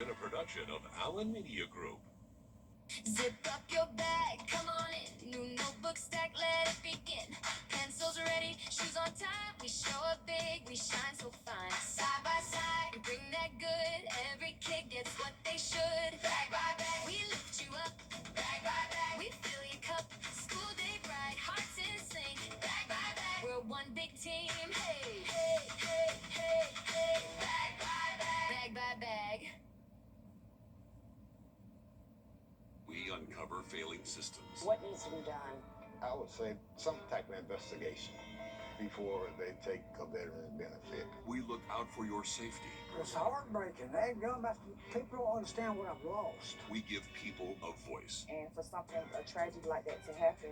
In a production of Allen Media Group. Zip up your bag, come on in. New notebook stack, let it begin. Pencils ready, shoes on time. We show up big, we shine so fine. Side by side, we bring that good. Every kid gets what they should. Bag by bag, we lift you up. Bag by bag, we fill your cup. School day bright, hearts in sync. Bag by bag, we're one big team. Hey, hey, hey, hey, hey. Bag by bag, bag by bag. We uncover failing systems. What needs to be done? I would say some type of investigation before they take a veteran benefit. We look out for your safety. It's heartbreaking. People don't understand what I've lost. We give people a voice. And for something, a tragedy like that to happen,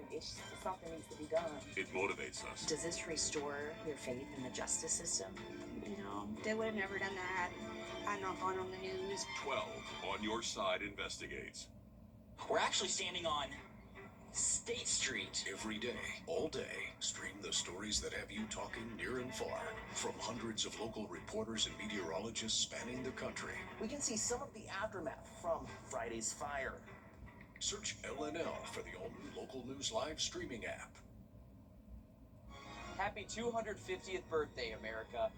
something needs to be done. It motivates us. Does this restore your faith in the justice system? You know, they would have never done that. I'm not going on the news. 12 On Your Side investigates. We're actually standing on State Street. Every day, all day, stream the stories that have you talking near and far. From hundreds of local reporters and meteorologists spanning the country. We can see some of the aftermath from Friday's fire. Search LNL for the all-new local news live streaming app. Happy 250th birthday, America.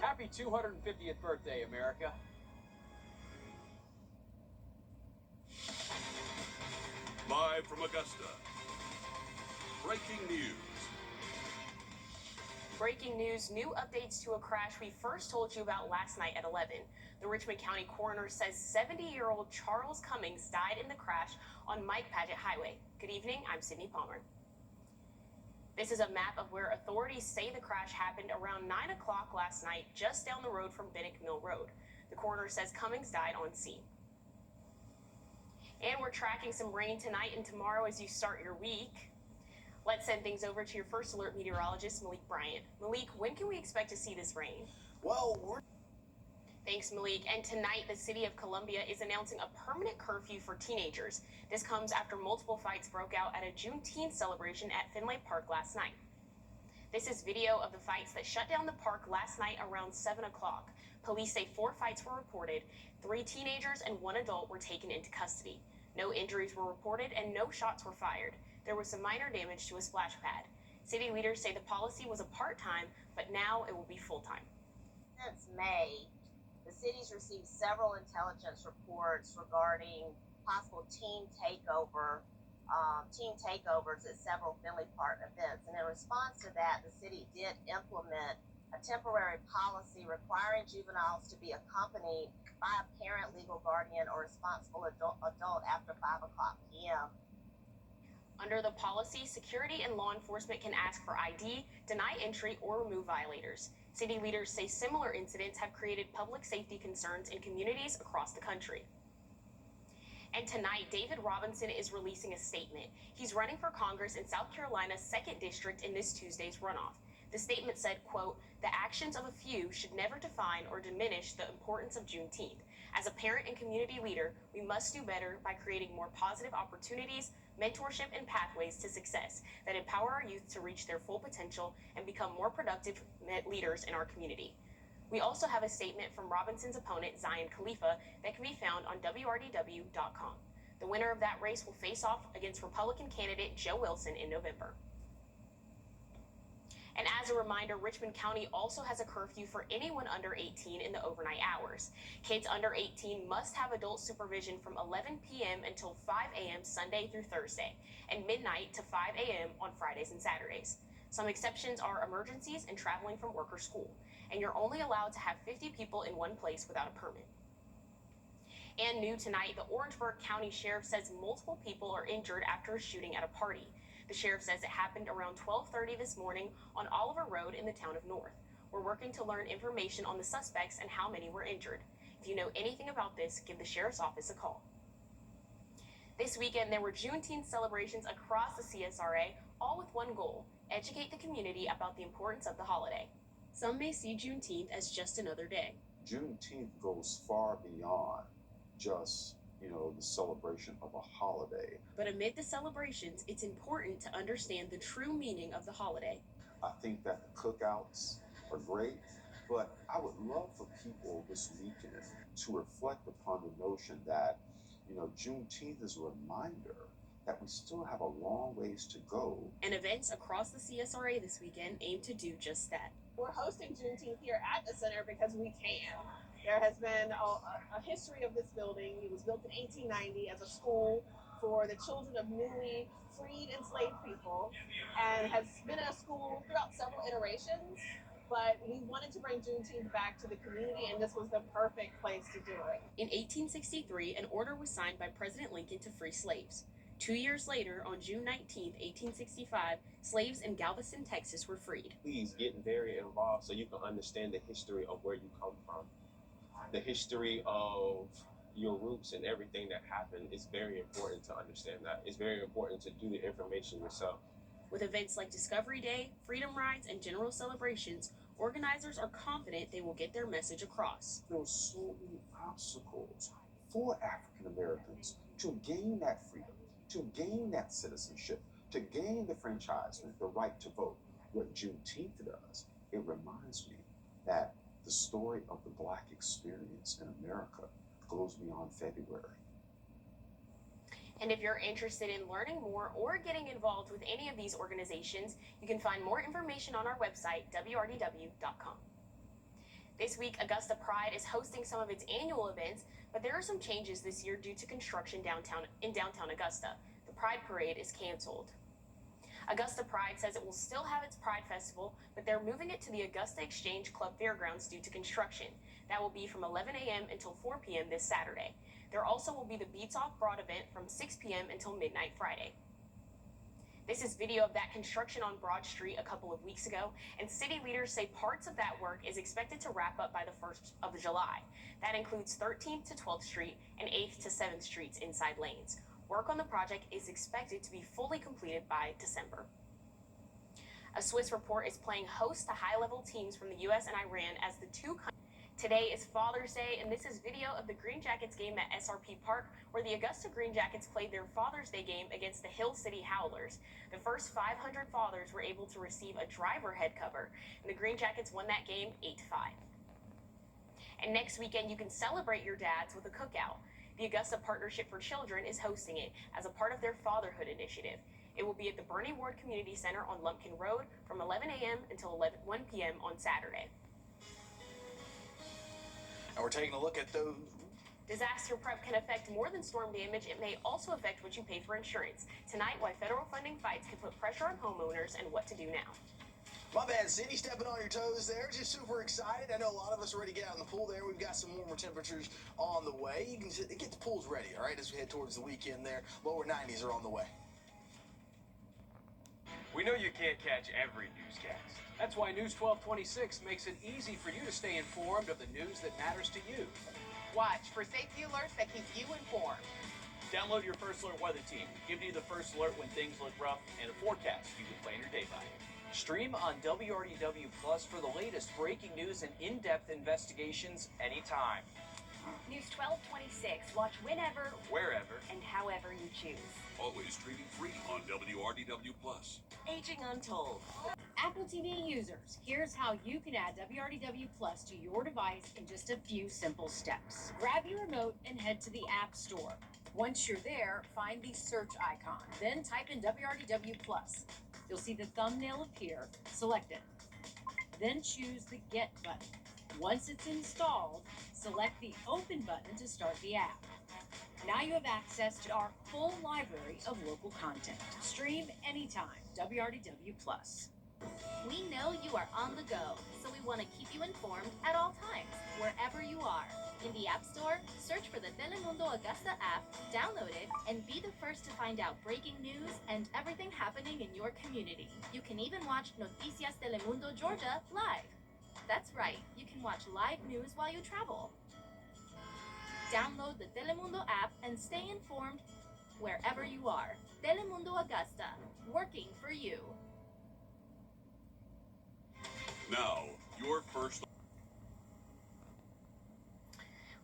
Happy 250th birthday, America. Live from Augusta. Breaking news. Breaking news, new updates to a crash we first told you about last night at 11. The Richmond County coroner says 70-year-old Charles Cummings died in the crash on Mike Paget Highway. Good evening, I'm Sydney Palmer. This is a map of where authorities say the crash happened around 9 o'clock last night, just down the road from Bennick Mill Road. The coroner says Cummings died on scene. And we're tracking some rain tonight and tomorrow as you start your week. Let's send things over to your first alert meteorologist, Malik Bryant. Malik, when can we expect to see this rain? Thanks, Malik. And tonight, the city of Columbia is announcing a permanent curfew for teenagers. This comes after multiple fights broke out at a Juneteenth celebration at Fenway Park last night. This is video of the fights that shut down the park last night around 7 o'clock. Police say 4 fights were reported, 3 teenagers and 1 adult were taken into custody. No injuries were reported and no shots were fired. There was some minor damage to a splash pad. City leaders say the policy was a part-time, but now it will be full-time. Since May, the city's received several intelligence reports regarding possible team takeovers at several Fenway Park events. And in response to that, the city did implement a temporary policy requiring juveniles to be accompanied by a parent, legal guardian, or responsible adult after 5 o'clock p.m. Under the policy, security and law enforcement can ask for ID, deny entry, or remove violators. City leaders say similar incidents have created public safety concerns in communities across the country. And tonight, David Robinson is releasing a statement. He's running for Congress in South Carolina's 2nd District in this Tuesday's runoff. The statement said, quote, "The actions of a few should never define or diminish the importance of Juneteenth. As a parent and community leader, we must do better by creating more positive opportunities, mentorship, and pathways to success that empower our youth to reach their full potential and become more productive leaders in our community." We also have a statement from Robinson's opponent, Zion Khalifa, that can be found on WRDW.com. The winner of that race will face off against Republican candidate Joe Wilson in November. And as a reminder, Richmond County also has a curfew for anyone under 18 in the overnight hours. Kids under 18 must have adult supervision from 11 p.m. until 5 a.m. Sunday through Thursday, and midnight to 5 a.m. on Fridays and Saturdays. Some exceptions are emergencies and traveling from work or school, and you're only allowed to have 50 people in one place without a permit. And new tonight, the Orangeburg County Sheriff says multiple people are injured after a shooting at a party. The sheriff says it happened around 12:30 this morning on Oliver Road in the town of North. We're working to learn information on the suspects and how many were injured. If you know anything about this, give the sheriff's office a call. This weekend, there were Juneteenth celebrations across the CSRA, all with one goal: educate the community about the importance of the holiday. Some may see Juneteenth as just another day. Juneteenth goes far beyond just the celebration of a holiday. But amid the celebrations, it's important to understand the true meaning of the holiday. I think that the cookouts are great, But I would love for people this weekend to reflect upon the notion that, Juneteenth is a reminder that we still have a long ways to go. And events across the CSRA this weekend aim to do just that. We're hosting Juneteenth here at the center because we can. There has been a history of this building. It was built in 1890 as a school for the children of newly freed enslaved people, and has been a school throughout several iterations. But we wanted to bring Juneteenth back to the community, and this was the perfect place to do it. In 1863, an order was signed by President Lincoln to free slaves. 2 years later, on June 19, 1865, slaves in Galveston, Texas were freed. Please get very involved so you can understand the history of where you come from. The history of your roots and everything that happened is very important to understand that. It's very important to do the information yourself. With events like Discovery Day, Freedom Rides, and general celebrations, organizers are confident they will get their message across. There were so many obstacles for African Americans to gain that freedom, to gain that citizenship, to gain the franchisement, the right to vote. What Juneteenth does, it reminds me that the story of the Black experience in America goes beyond February. And if you're interested in learning more or getting involved with any of these organizations, you can find more information on our website, WRDW.com. This week, Augusta Pride is hosting some of its annual events, but there are some changes this year due to construction in downtown Augusta. The Pride Parade is canceled. Augusta Pride says it will still have its Pride Festival, but they're moving it to the Augusta Exchange Club Fairgrounds due to construction. That will be from 11 a.m. until 4 p.m. this Saturday. There also will be the Beats Off Broad event from 6 p.m. until midnight Friday. This is video of that construction on Broad Street a couple of weeks ago, and city leaders say parts of that work is expected to wrap up by the 1st of July. That includes 13th to 12th Street and 8th to 7th Streets inside lanes. Work on the project is expected to be fully completed by December. A Swiss report is playing host to high-level teams from the U.S. and Iran as the two countries. Today is Father's Day, and this is video of the Green Jackets game at SRP Park, where the Augusta Green Jackets played their Father's Day game against the Hill City Howlers. The first 500 fathers were able to receive a driver head cover, and the Green Jackets won that game 8-5. And next weekend, you can celebrate your dads with a cookout. The Augusta Partnership for Children is hosting it as a part of their fatherhood initiative. It will be at the Bernie Ward Community Center on Lumpkin Road from 11 a.m. until 1 p.m. on Saturday. And we're taking a look at those. Disaster prep can affect more than storm damage. It may also affect what you pay for insurance. Tonight, why federal funding fights can put pressure on homeowners and what to do now. My bad, Cindy, stepping on your toes there. Just super excited. I know a lot of us are ready to get out in the pool there. We've got some warmer temperatures on the way. You can get the pools ready, all right, as we head towards the weekend there. Lower 90s are on the way. We know you can't catch every newscast. That's why News 1226 makes it easy for you to stay informed of the news that matters to you. Watch for safety alerts that keep you informed. Download your First Alert weather team, giving you the first alert when things look rough and a forecast you can plan your day by. Stream on WRDW Plus for the latest breaking news and in-depth investigations anytime. News 1226. Watch whenever, wherever, and however you choose. Always streaming free on WRDW Plus. Aging Untold. Apple TV users, here's how you can add WRDW Plus to your device in just a few simple steps. Grab your remote and head to the App Store. Once you're there, find the search icon. Then type in WRDW Plus. You'll see the thumbnail appear. Select it. Then choose the Get button. Once it's installed, select the Open button to start the app. Now you have access to our full library of local content. Stream anytime. WRDW Plus. We know you are on the go, so we want to keep you informed at all times, wherever you are. In the App Store, search for the Telemundo Augusta app, download it, and be the first to find out breaking news and everything happening in your community. You can even watch Noticias Telemundo Georgia live. That's right, you can watch live news while you travel. Download the Telemundo app and stay informed wherever you are. Telemundo Augusta, working for you. Now, your first.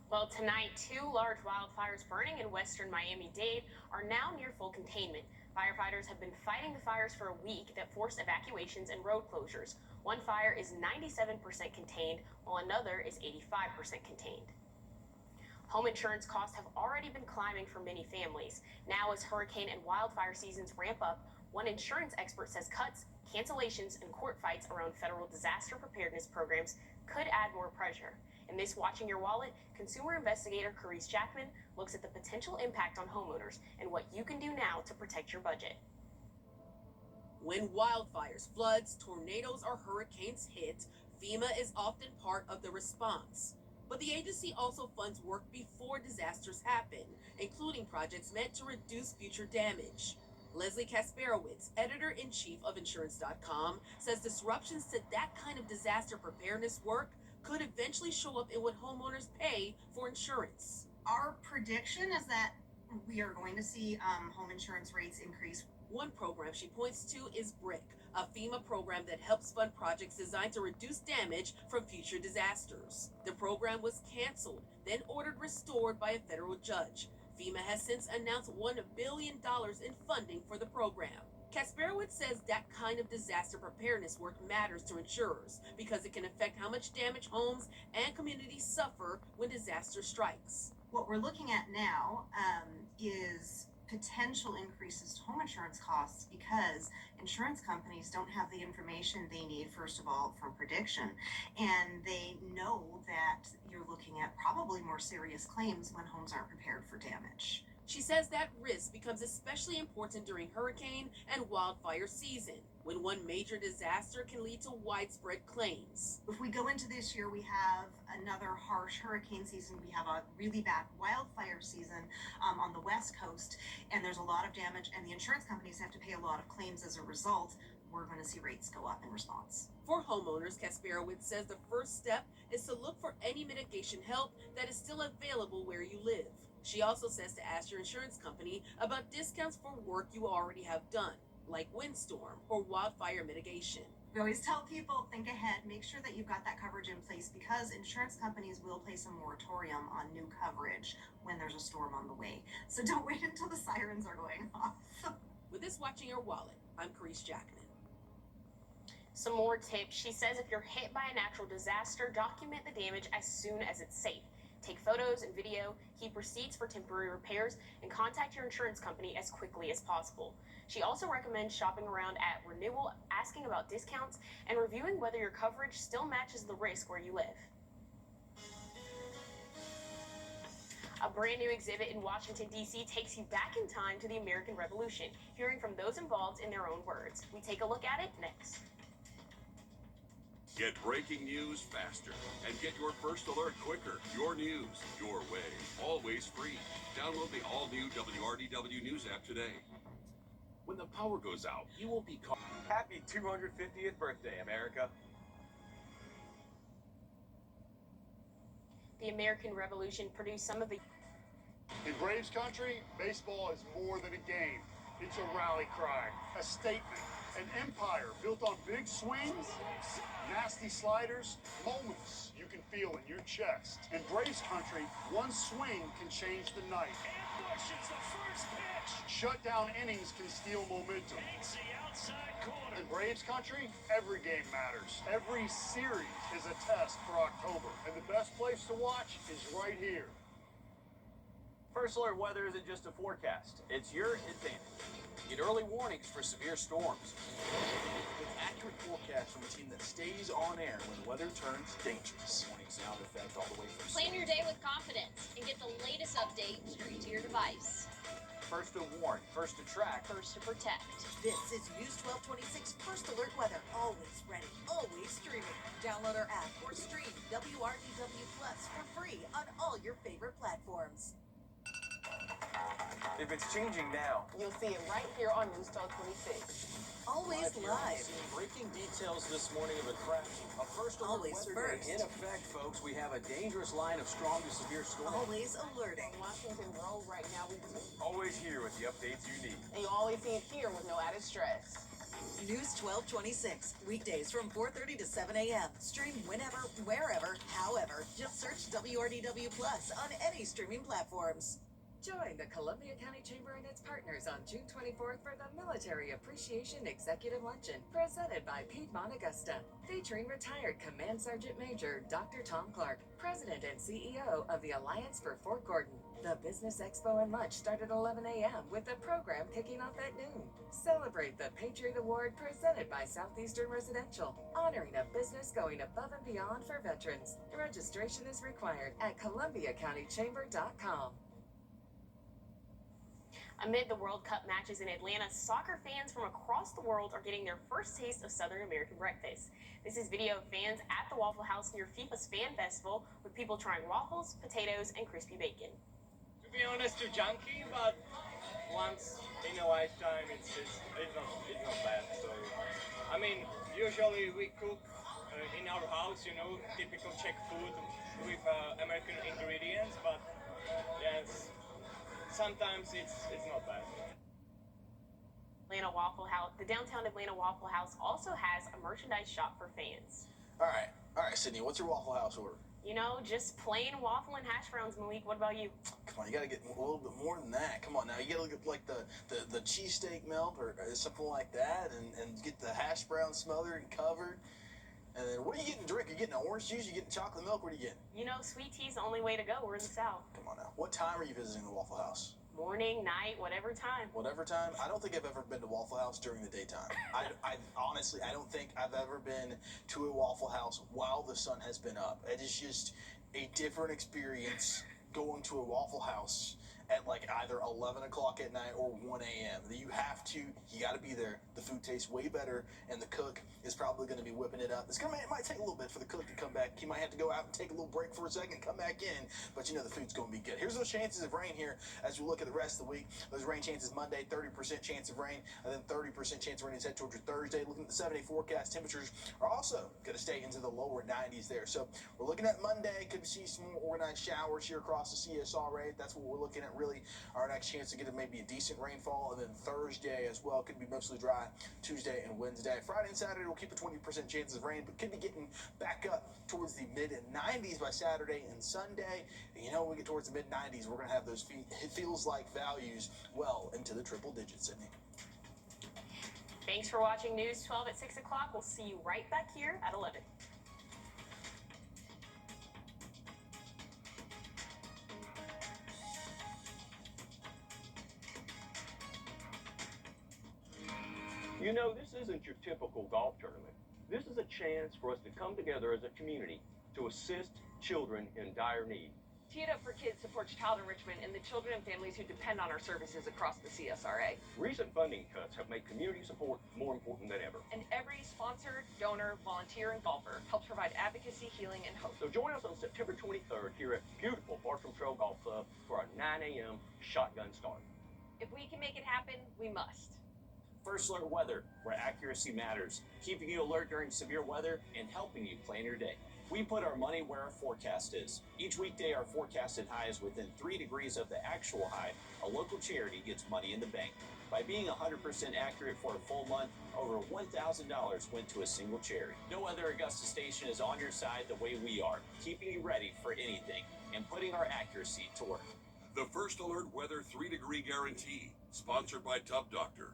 Well, tonight, 2 large wildfires burning in western Miami-Dade are now near full containment. Firefighters have been fighting the fires for a week that forced evacuations and road closures. One fire is 97% contained, while another is 85% contained. Home insurance costs have already been climbing for many families. Now, as hurricane and wildfire seasons ramp up, one insurance expert says cuts, cancellations, and court fights around federal disaster preparedness programs could add more pressure. In this Watching Your Wallet, consumer investigator Carice Jackman looks at the potential impact on homeowners and what you can do now to protect your budget. When wildfires, floods, tornadoes, or hurricanes hit, FEMA is often part of the response. But the agency also funds work before disasters happen, including projects meant to reduce future damage. Leslie Kasperowitz, editor-in-chief of Insurance.com, says disruptions to that kind of disaster preparedness work could eventually show up in what homeowners pay for insurance. Our prediction is that we are going to see home insurance rates increase. One program she points to is BRIC, a FEMA program that helps fund projects designed to reduce damage from future disasters. The program was canceled, then ordered restored by a federal judge. FEMA has since announced $1 billion in funding for the program. Kasperowitz says that kind of disaster preparedness work matters to insurers because it can affect how much damage homes and communities suffer when disaster strikes. What we're looking at now is potential increases to home insurance costs because insurance companies don't have the information they need, first of all, from prediction, and they know that you're looking at probably more serious claims when homes aren't prepared for damage. She says that risk becomes especially important during hurricane and wildfire season, when one major disaster can lead to widespread claims. If we go into this year, we have another harsh hurricane season. We have a really bad wildfire season on the West Coast, and there's a lot of damage, and the insurance companies have to pay a lot of claims as a result. We're going to see rates go up in response. For homeowners, Kasperowitz says the first step is to look for any mitigation help that is still available where you live. She also says to ask your insurance company about discounts for work you already have done, like windstorm or wildfire mitigation. We always tell people, think ahead, make sure that you've got that coverage in place because insurance companies will place a moratorium on new coverage when there's a storm on the way. So don't wait until the sirens are going off. With this Watching Your Wallet, I'm Carice Jackman. Some more tips. She says if you're hit by a natural disaster, document the damage as soon as it's safe. Take photos and video, keep receipts for temporary repairs, and contact your insurance company as quickly as possible. She also recommends shopping around at renewal, asking about discounts, and reviewing whether your coverage still matches the risk where you live. A brand new exhibit in Washington, D.C. takes you back in time to the American Revolution, hearing from those involved in their own words. We take a look at it next. Get breaking news faster and get your first alert quicker. Your news, your way, always free. Download the all-new WRDW News app today. When the power goes out, you will be called. Happy 250th birthday, America. The American Revolution produced some of the... In Braves country, baseball is more than a game. It's a rally cry, a statement, an empire built on big swings, nasty sliders, moments you can feel in your chest. In Braves country, one swing can change the night. Ambush is the first pitch. Shutdown innings can steal momentum. Takes the outside corner. In Braves country, every game matters. Every series is a test for October. And the best place to watch is right here. First Alert Weather isn't just a forecast. It's your advantage. Get early warnings for severe storms. With accurate forecasts from a team that stays on air when the weather turns dangerous. Warnings now in effect all the way from... Plan your day with confidence and get the latest update straight to your device. First to warn, first to track, first to protect. This is News 1226 First Alert Weather. Always ready, always streaming. Download our app or stream WRDW Plus for free on all your favorite platforms. If it's changing now, you'll see it right here on News 1226. Always live. Breaking details this morning of a crash. A first alert Always weather first. day in effect, folks. We have a dangerous line of strong to severe storms. Always alerting. Washington Road right now. always here with the updates you need. And you always see it here with no added stress. News 1226, weekdays from 4:30 to 7 a.m. Stream whenever, wherever, however. Just search WRDW Plus on any streaming platforms. Join the Columbia County Chamber and its partners on June 24th for the Military Appreciation Executive Luncheon, presented by Piedmont Augusta, featuring retired Command Sergeant Major Dr. Tom Clark, President and CEO of the Alliance for Fort Gordon. The Business Expo and Lunch start at 11 a.m. with the program kicking off at noon. Celebrate the Patriot Award presented by Southeastern Residential, honoring a business going above and beyond for veterans. Registration is required at ColumbiaCountyChamber.com. Amid the World Cup matches in Atlanta, soccer fans from across the world are getting their first taste of Southern American breakfast. This is video of fans at the Waffle House near FIFA's Fan Festival, with people trying waffles, potatoes, and crispy bacon. To be honest, too junky, but once in a lifetime, it's not bad. So, I mean, usually we cook in our house, typical Czech food with American ingredients, but yes, sometimes it's not bad. Atlanta Waffle House, the downtown Atlanta Waffle House also has a merchandise shop for fans. All right, Sydney, what's your Waffle House order? Just plain waffle and hash browns, Malik. What about you? Come on, you gotta get a little bit more than that. Come on now, you gotta look at like the cheesesteak melt or something like that, and get the hash brown smothered and covered. And then what are you getting to drink? You're getting orange juice, you're getting chocolate milk, what are you getting? Sweet tea's the only way to go. We're in the South. Come on now. What time are you visiting the Waffle House? Morning, night, whatever time. Whatever time? I don't think I've ever been to Waffle House during the daytime. I honestly, I don't think I've ever been to a Waffle House while the sun has been up. It is just a different experience going to a Waffle House at like either 11 o'clock at night or 1 a.m. You gotta be there. The food tastes way better, and the cook is probably gonna be whipping it up. It might take a little bit for the cook to come back. He might have to go out and take a little break for a second, come back in, but the food's gonna be good. Here's those chances of rain here as we look at the rest of the week. Those rain chances Monday, 30% chance of rain, and then 30% chance of rain is head towards your Thursday. Looking at the 7-day forecast, temperatures are also gonna stay into the lower 90s there. So we're looking at Monday, could see some more organized showers here across the CSRA. That's what we're looking at really. Our next chance to get maybe a decent rainfall, and then Thursday as well could be mostly dry. Tuesday and Wednesday. Friday and Saturday will keep a 20% chance of rain, but could be getting back up towards the mid-90s by Saturday and Sunday. And when we get towards the mid-90s, we're going to have those feels-like values well into the triple digits, Sydney. Thanks for watching News 12 at 6 o'clock. We'll see you right back here at 11. This isn't your typical golf tournament. This is a chance for us to come together as a community to assist children in dire need. Tee It Up for Kids supports child enrichment and the children and families who depend on our services across the CSRA. Recent funding cuts have made community support more important than ever. And every sponsor, donor, volunteer, and golfer helps provide advocacy, healing, and hope. So join us on September 23rd here at beautiful Bartram Trail Golf Club for our 9 a.m. shotgun start. If we can make it happen, we must. First Alert Weather, where accuracy matters, keeping you alert during severe weather and helping you plan your day. We put our money where our forecast is. Each weekday, our forecasted high is within 3 degrees of the actual high. A local charity gets money in the bank. By being 100% accurate for a full month, over $1,000 went to a single charity. No other Augusta station is on your side the way we are, keeping you ready for anything and putting our accuracy to work. The First Alert Weather 3-degree guarantee, sponsored by Tub Doctor.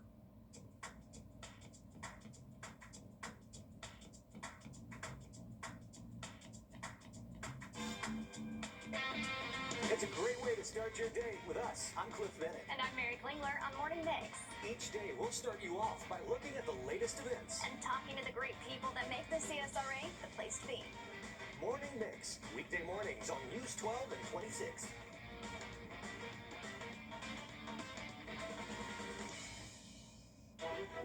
It's a great way to start your day with us. I'm Cliff Bennett. And I'm Mary Klingler on Morning Mix. Each day, we'll start you off by looking at the latest events. And talking to the great people that make the CSRA the place to be. Morning Mix, weekday mornings on News 12 and 26.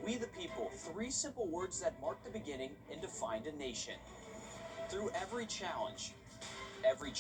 We the people, 3 simple words that mark the beginning and defined a nation. Through every challenge, every